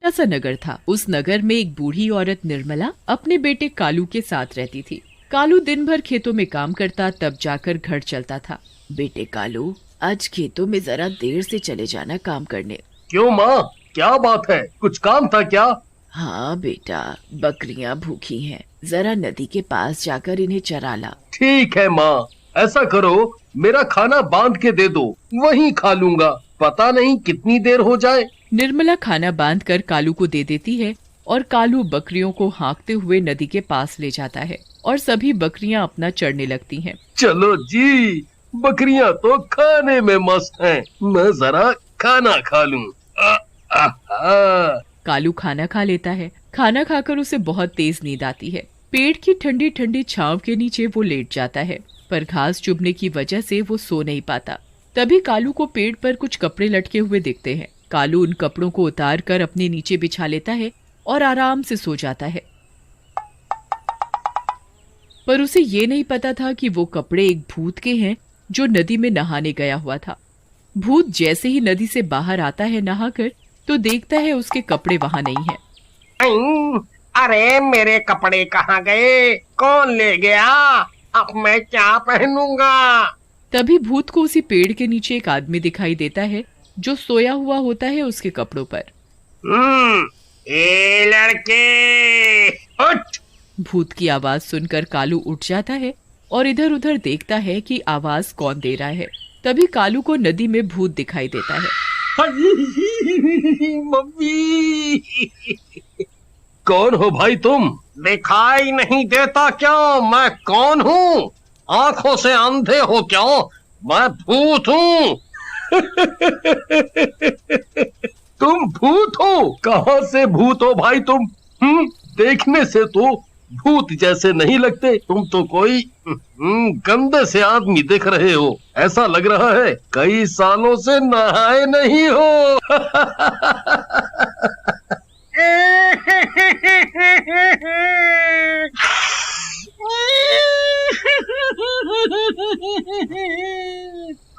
ऐसा नगर था। उस नगर में एक बूढ़ी औरत निर्मला अपने बेटे कालू के साथ रहती थी। कालू दिन भर खेतों में काम करता, तब जाकर घर चलता था। बेटे कालू, आज खेतों में जरा देर से चले जाना काम करने। क्यों माँ, क्या बात है? कुछ काम था क्या? हाँ बेटा, बकरियां भूखी हैं, जरा नदी के पास जाकर इन्हें चरा ला। ठीक है माँ, ऐसा करो, मेरा खाना बांध के दे दो, वहीं खा लूंगा। पता नहीं कितनी देर हो जाए। निर्मला खाना बांधकर कालू को दे देती है और कालू बकरियों को हाँकते हुए नदी के पास ले जाता है और सभी बकरियां अपना चढ़ने लगती हैं। चलो जी, बकरियां तो खाने में मस्त हैं। मैं जरा खाना खा लूं। कालू खाना खा लेता है। खाना खाकर उसे बहुत तेज नींद आती है। पेड़ की ठंडी ठंडी छांव के नीचे वो लेट जाता है, पर घास चुभने की वजह से वो सो नहीं पाता। तभी कालू को पेड़ पर कुछ कपड़े लटके हुए दिखते हैं। कालू उन कपड़ों को उतार कर अपने नीचे बिछा लेता है और आराम से सो जाता है। पर उसे ये नहीं पता था कि वो कपड़े एक भूत के हैं जो नदी में नहाने गया हुआ था। भूत जैसे ही नदी से बाहर आता है नहाकर, तो देखता है उसके कपड़े वहां नहीं है। अरे मेरे कपड़े कहाँ गए? कौन ले गया? अब मैं क्या पहनूंगा? तभी भूत को उसी पेड़ के नीचे एक आदमी दिखाई देता है जो सोया हुआ होता है उसके कपड़ों पर। ए लड़के, उठ! भूत की आवाज सुनकर कालू उठ जाता है और इधर उधर देखता है कि आवाज कौन दे रहा है। तभी कालू को नदी में भूत दिखाई देता है। मम्मी! कौन हो भाई तुम? दिखाई नहीं देता क्या मैं कौन हूँ? आंखों से अंधे हो क्या? मैं भूत हूँ। तुम भूत हो? कहाँ से भूत हो भाई तुम? देखने से तो भूत जैसे नहीं लगते। तुम तो कोई गंदे से आदमी दिख रहे हो। ऐसा लग रहा है कई सालों से नहाए नहीं हो।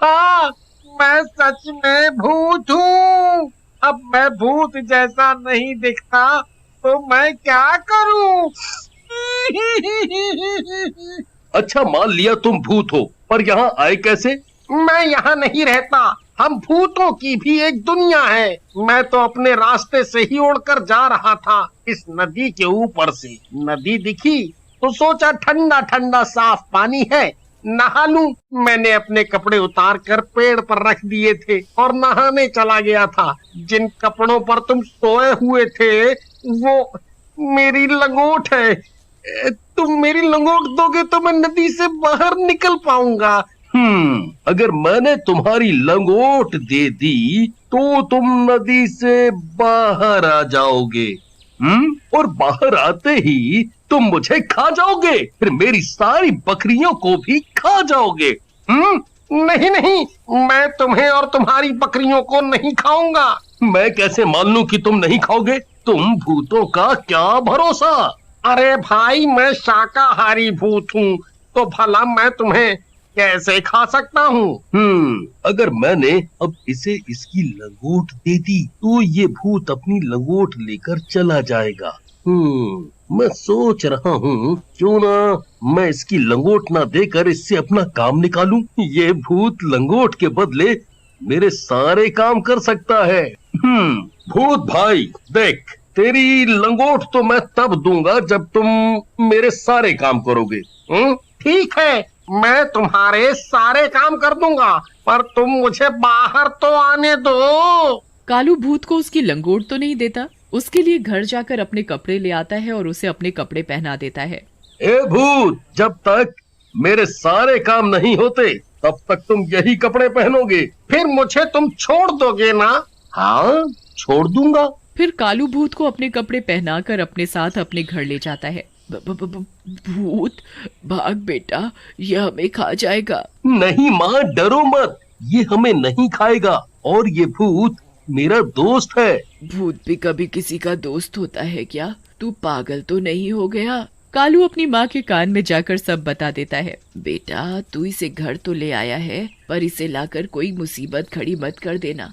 हाँ, मैं सच में भूत हूँ। अब मैं भूत जैसा नहीं दिखता तो मैं क्या करूँ? अच्छा, मान लिया तुम भूत हो, पर यहाँ आए कैसे? मैं यहाँ नहीं रहता। हम भूतों की भी एक दुनिया है। मैं तो अपने रास्ते से ही उड़कर जा रहा था इस नदी के ऊपर से। नदी दिखी तो सोचा ठंडा ठंडा साफ पानी है, नहा लूं। मैंने अपने कपड़े उतार कर पेड़ पर रख दिए थे और नहाने चला गया था। जिन कपड़ों पर तुम सोए हुए थे वो मेरी लंगोट है। तुम मेरी लंगोट दोगे तो मैं नदी से बाहर निकल पाऊंगा। अगर मैंने तुम्हारी लंगोट दे दी तो तुम नदी से बाहर आ जाओगे। और बाहर आते ही तुम मुझे खा जाओगे, फिर मेरी सारी बकरियों को भी खा जाओगे। नहीं नहीं, मैं तुम्हें और तुम्हारी बकरियों को नहीं खाऊंगा। मैं कैसे मान लूं कि तुम नहीं खाओगे? तुम भूतों का क्या भरोसा? अरे भाई, मैं शाकाहारी भूत हूँ, तो भला मैं तुम्हें कैसे खा सकता हूँ? अगर मैंने अब इसे इसकी लंगोट दे दी तो ये भूत अपनी लंगोट लेकर चला जाएगा। मैं सोच रहा हूँ क्यों ना मैं इसकी लंगोट ना देकर इससे अपना काम निकालूं। ये भूत लंगोट के बदले मेरे सारे काम कर सकता है। भूत भाई देख, तेरी लंगोट तो मैं तब दूंगा जब तुम मेरे सारे काम करोगे। ठीक है, मैं तुम्हारे सारे काम कर दूंगा, पर तुम मुझे बाहर तो आने दो। कालू भूत को उसकी लंगोट तो नहीं देता, उसके लिए घर जाकर अपने कपड़े ले आता है और उसे अपने कपड़े पहना देता है। ए भूत, जब तक मेरे सारे काम नहीं होते तब तक तुम यही कपड़े पहनोगे। फिर मुझे तुम छोड़ दोगे ना? हाँ, छोड़ दूंगा। फिर कालू भूत को अपने कपड़े पहनाकर अपने साथ अपने घर ले जाता है। भूत भाग बेटा, यह हमें खा जाएगा। नहीं माँ, डरो मत, ये हमें नहीं खाएगा और ये भूत मेरा दोस्त है। भूत भी कभी किसी का दोस्त होता है क्या? तू पागल तो नहीं हो गया? कालू अपनी माँ के कान में जाकर सब बता देता है। बेटा, तू इसे घर तो ले आया है, पर इसे लाकर कोई मुसीबत खड़ी मत कर देना।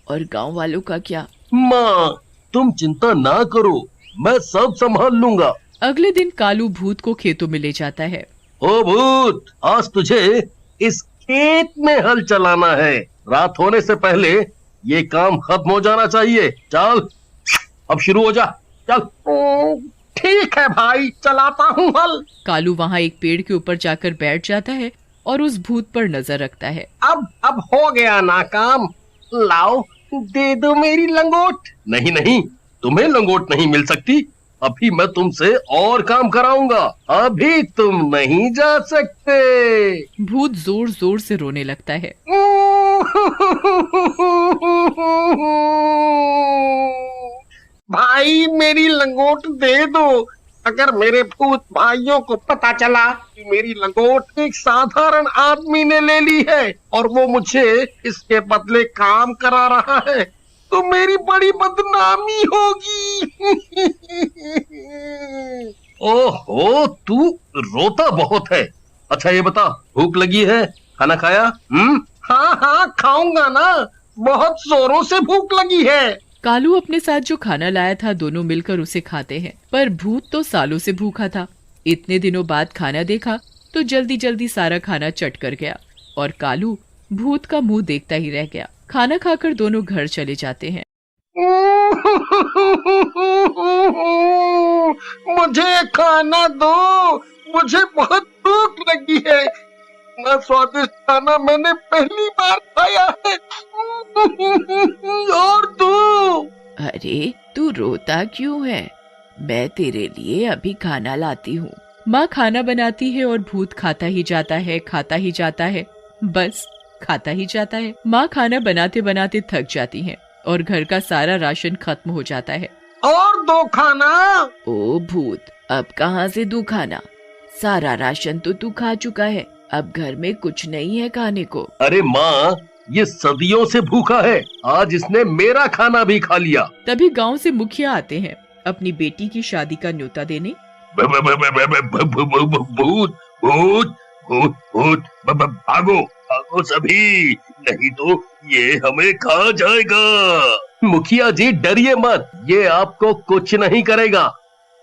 और गांव वालों का क्या? माँ, तुम चिंता ना करो, मैं सब संभाल लूंगा। अगले दिन कालू भूत को खेतों में ले जाता है। ओ भूत, आज तुझे इस खेत में हल चलाना है। रात होने से पहले ये काम खत्म हो जाना चाहिए। चल अब शुरू हो जा, चल। ठीक है भाई, चलाता हूँ हल। कालू वहाँ एक पेड़ के ऊपर जाकर बैठ जाता है और उस भूत पर नजर रखता है। अब हो गया ना काम। लाओ दे दो मेरी लंगोट। नहीं नहीं, तुम्हें लंगोट नहीं मिल सकती। अभी मैं तुमसे और काम कराऊंगा। अभी तुम नहीं जा सकते। भूत जोर जोर से रोने लगता है। भाई मेरी लंगोट दे दो। अगर मेरे भूत भाइयों को पता चला कि मेरी लंगोट एक साधारण आदमी ने ले ली है और वो मुझे इसके बदले काम करा रहा है, तो मेरी बड़ी बदनामी होगी। ओहो, तू रोता बहुत है। अच्छा ये बता, भूख लगी है? खाना खाया? हाँ खाऊंगा ना, बहुत जोरों से भूख लगी है। कालू अपने साथ जो खाना लाया था दोनों मिलकर उसे खाते हैं, पर भूत तो सालों से भूखा था। इतने दिनों बाद खाना देखा तो जल्दी जल्दी सारा खाना चट कर गया और कालू भूत का मुंह देखता ही रह गया। खाना खाकर दोनों घर चले जाते हैं। मुझे खाना दो, मुझे बहुत भूख लगी है। इतना स्वादिष्ट खाना मैंने पहली बार खाया है। और दो। अरे तू रोता क्यों है? मैं तेरे लिए अभी खाना लाती हूँ। माँ खाना बनाती है और भूत खाता ही जाता है, खाता ही जाता है, बस खाता ही जाता है। माँ खाना बनाते बनाते थक जाती हैं और घर का सारा राशन खत्म हो जाता है। और दो खाना। ओ भूत, अब कहाँ से दूं खाना? सारा राशन तो तू खा चुका है, अब घर में कुछ नहीं है खाने को। अरे माँ, ये सदियों से भूखा है, आज इसने मेरा खाना भी खा लिया। तभी गांव से मुखिया आते हैं अपनी बेटी की शादी का न्योता देने। भूत भूत भूत भूत, भागो भागो सभी, नहीं तो ये हमें खा जाएगा। मुखिया जी डरिए मत, ये आपको कुछ नहीं करेगा,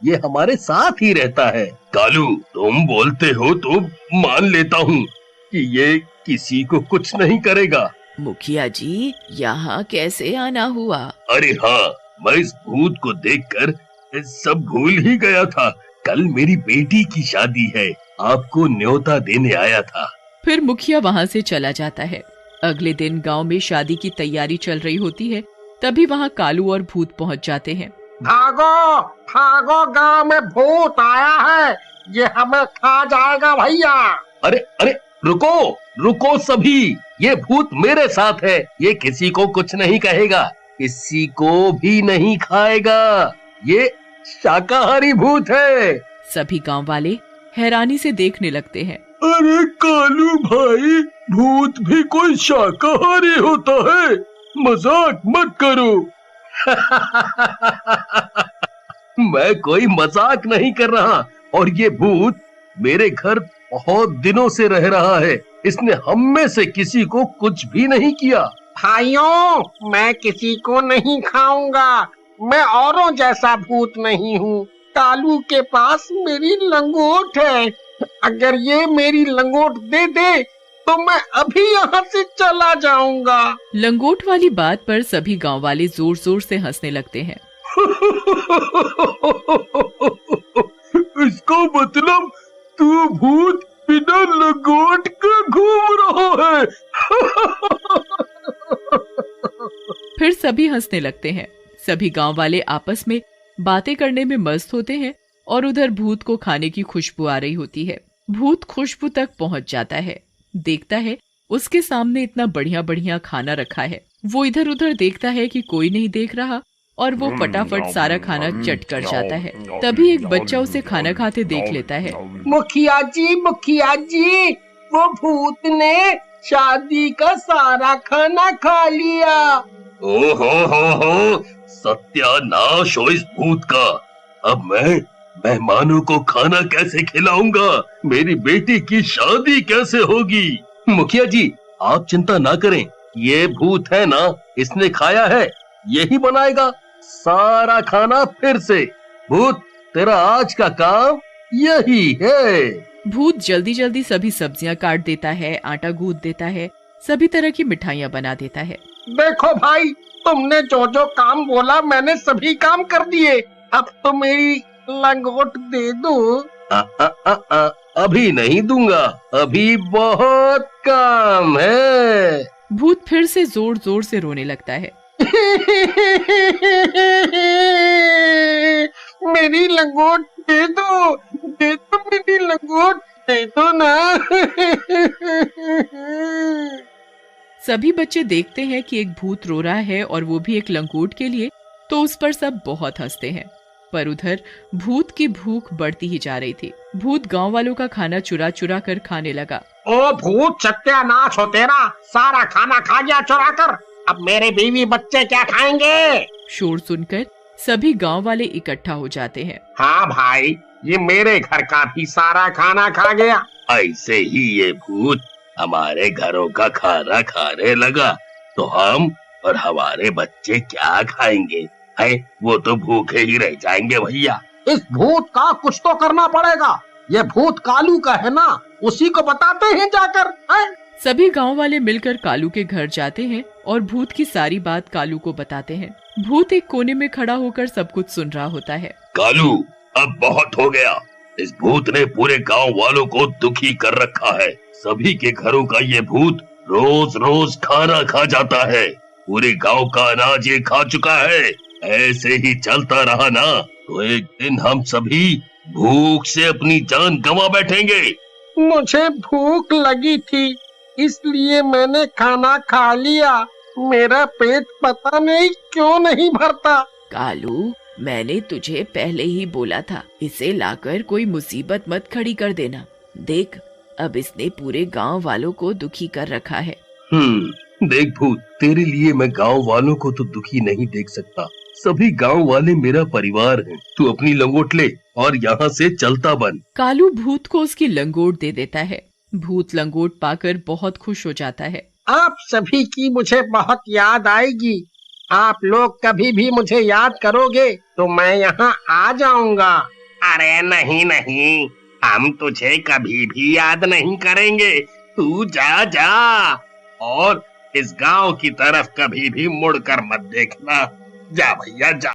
ये हमारे साथ ही रहता है। कालू, तुम बोलते हो तो मान लेता हूँ कि ये किसी को कुछ नहीं करेगा। मुखिया जी, यहाँ कैसे आना हुआ? अरे हाँ, मैं इस भूत को देखकर सब भूल ही गया था। कल मेरी बेटी की शादी है, आपको न्योता देने आया था। फिर मुखिया वहाँ से चला जाता है। अगले दिन गांव में शादी की तैयारी चल रही होती है, तभी वहाँ कालू और भूत पहुँच जाते हैं। भागो भागो, गांव में भूत आया है, ये हमें खा जाएगा भैया। अरे अरे रुको रुको सभी, ये भूत मेरे साथ है, ये किसी को कुछ नहीं कहेगा, किसी को भी नहीं खाएगा, ये शाकाहारी भूत है। सभी गांव वाले हैरानी से देखने लगते हैं। अरे कालू भाई, भूत भी कोई शाकाहारी होता है? मजाक मत करो। मैं कोई मजाक नहीं कर रहा, और ये भूत मेरे घर बहुत दिनों से रह रहा है, इसने हम में से किसी को कुछ भी नहीं किया। भाइयों, मैं किसी को नहीं खाऊंगा, मैं औरों जैसा भूत नहीं हूँ। कालू के पास मेरी लंगोट है, अगर ये मेरी लंगोट दे दे तो मैं अभी यहाँ से चला जाऊंगा। लंगोट वाली बात पर सभी गांव वाले जोर जोर से हंसने लगते हैं। इसका मतलब तू भूत बिना लंगोट के घूम रहा है। फिर सभी हंसने लगते हैं। सभी गांव वाले आपस में बातें करने में मस्त होते हैं और उधर भूत को खाने की खुशबू आ रही होती है। भूत खुशबू तक पहुंच जाता है, देखता है उसके सामने इतना बढ़िया बढ़िया खाना रखा है। वो इधर उधर देखता है कि कोई नहीं देख रहा और वो फटाफट सारा खाना चट कर जाता है। तभी एक बच्चा उसे खाना खाते देख लेता है। मुखिया जी, वो भूत ने शादी का सारा खाना खा लिया। हो, सत्यानाश हो इस भूत का। अब मैं मेहमानों को खाना कैसे खिलाऊंगा? मेरी बेटी की शादी कैसे होगी? मुखिया जी, आप चिंता ना करें, ये भूत है ना, इसने खाया है, यही बनाएगा। सारा खाना फिर से। भूत, तेरा आज का काम यही है। भूत जल्दी जल्दी सभी सब्जियां काट देता है, आटा गूंथ देता है, सभी तरह की मिठाइयाँ बना देता है। देखो भाई, तुमने जो जो काम बोला मैंने सभी काम कर दिए। अब तो मेरी लंगोट दे दो। अभी नहीं दूंगा, अभी बहुत काम है। भूत फिर से जोर जोर से रोने लगता है। मेरी लंगोट दे दो, दे दो, मेरी लंगोट दे दो ना। सभी बच्चे देखते हैं कि एक भूत रो रहा है और वो भी एक लंगोट के लिए, तो उस पर सब बहुत हंसते हैं। पर उधर भूत की भूख बढ़ती ही जा रही थी। भूत गांव वालों का खाना चुरा चुरा कर खाने लगा। ओ भूत, सत्यानाश हो तेरा, सारा खाना खा गया चुरा कर। अब मेरे बीवी बच्चे क्या खाएंगे? शोर सुनकर सभी गांव वाले इकट्ठा हो जाते हैं। हाँ भाई, ये मेरे घर का भी सारा खाना खा गया। ऐसे ही ये भूत हमारे घरों का खाना खाने लगा तो हम और हमारे बच्चे क्या खाएंगे? है, वो तो भूखे ही रह जाएंगे भैया। इस भूत का कुछ तो करना पड़ेगा। ये भूत कालू का है ना, उसी को बताते हैं जाकर। है? सभी गांव वाले मिलकर कालू के घर जाते हैं और भूत की सारी बात कालू को बताते हैं। भूत एक कोने में खड़ा होकर सब कुछ सुन रहा होता है। कालू, अब बहुत हो गया। इस भूत ने पूरे गांव वालों को दुखी कर रखा है। सभी के घरों का ये भूत रोज रोज खाना खा जाता है। पूरे गांव का अनाज ये खा चुका है। ऐसे ही चलता रहा ना तो एक दिन हम सभी भूख से अपनी जान गंवा बैठेंगे। मुझे भूख लगी थी, इसलिए मैंने खाना खा लिया। मेरा पेट पता नहीं क्यों नहीं भरता। कालू, मैंने तुझे पहले ही बोला था, इसे लाकर कोई मुसीबत मत खड़ी कर देना। देख, अब इसने पूरे गांव वालों को दुखी कर रखा है। देख भूत, तेरे लिए मैं गांव वालों को तो दुखी नहीं देख सकता। सभी गांव वाले मेरा परिवार हैं। तू अपनी लंगोट ले और यहाँ से चलता बन। कालू भूत को उसकी लंगोट दे देता है। भूत लंगोट पाकर बहुत खुश हो जाता है। आप सभी की मुझे बहुत याद आएगी। आप लोग कभी भी मुझे याद करोगे तो मैं यहाँ आ जाऊंगा। अरे नहीं नहीं, हम तुझे कभी भी याद नहीं करेंगे। तू जा जा और इस गांव की तरफ कभी भी मुड़कर मत देखना। जा भैया जा।